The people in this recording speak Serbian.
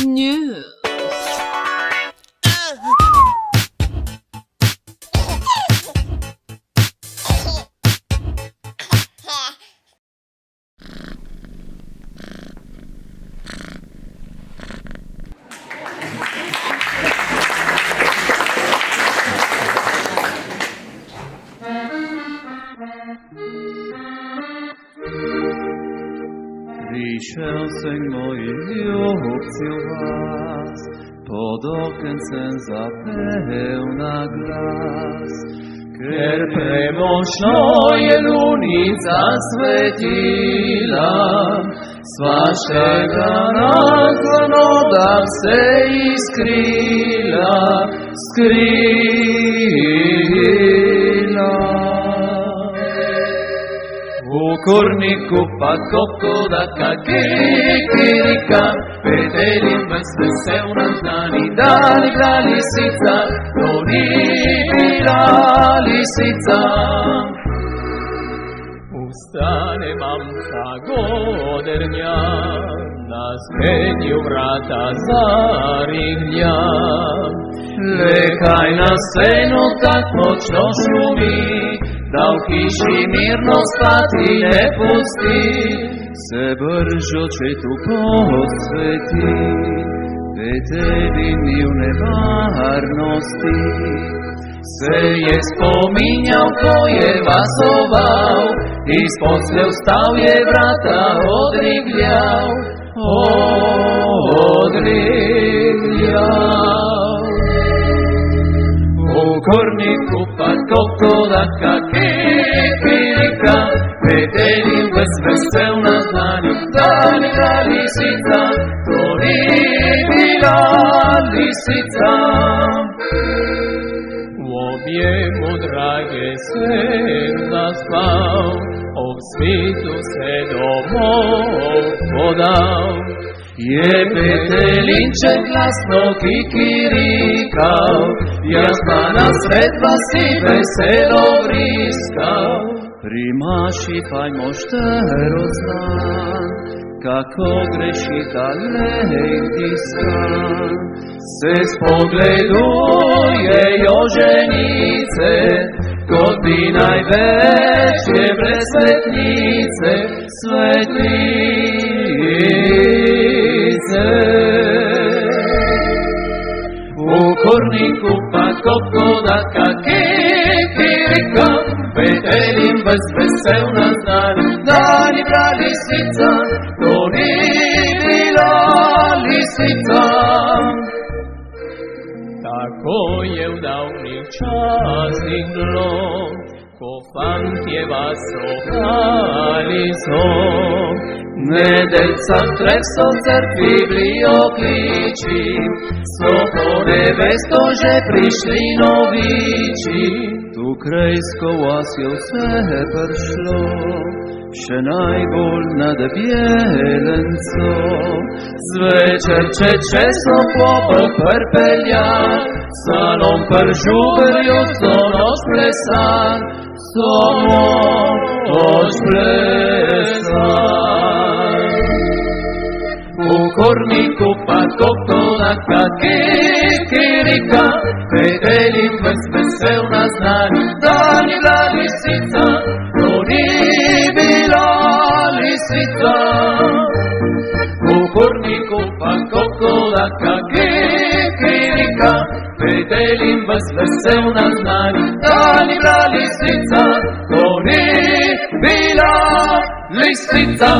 News. Prišel sem môj ľúbciu vás, pod okencem zapev na glas. Ker premožno je lunica svetila, svaštega naklada se iskrila, U kurniku pa kokodaka kikirika, peteljim vas veselna znani dani bila lisica, to nije bila lisica. Ustane mamka godernja, na zmenju vrata zarignja. Lekaj na scenu tak močno šumi, da v hiši mirno spati ne pusti, se bržo četu posveti, vetelini v nevarnosti. Se je spominjal, ko je vasoval, izpod slev stav je vrata odrigljal, U korniku pa kokodaka kikirika, peteljim vas veselna znanju, da ni bila lisica, to nije bila lisica. U objemu drage se zaspal, ob svitu se domov podal. Je petelinček glasno kikirikal, jaz pa nasred vasi veselo vriskal. Pri maši fajmo štero znan, kako greši ta lejti stan. Se spogledujejo ženice, kot bi največje brez svetnice, svetnice. U korniku pa kokodaka kikirika, peteljim vas veselna znanju, da ni bila lisica, to nije bila lisica. Tako je v davnih časih bilo, ko fantje vas ohali so. Nedeljca treso crkvi blijo kliči, so po nevesto že prišli noviči. Tu krajsko vas je vse prišlo, še najbolj nad bjelenco. Zvečer česo popol prpeljak, salom žuberju so noč plesan, so noč plesan. U korniku pa kokodaka kikirika, peteljim vas veselna znanju, da ni bila lisica, to nije bila lisica. U korniku pa kokodaka kikirika, peteljim vas veselna znanju, da ni bila lisica, to nije bila lisica.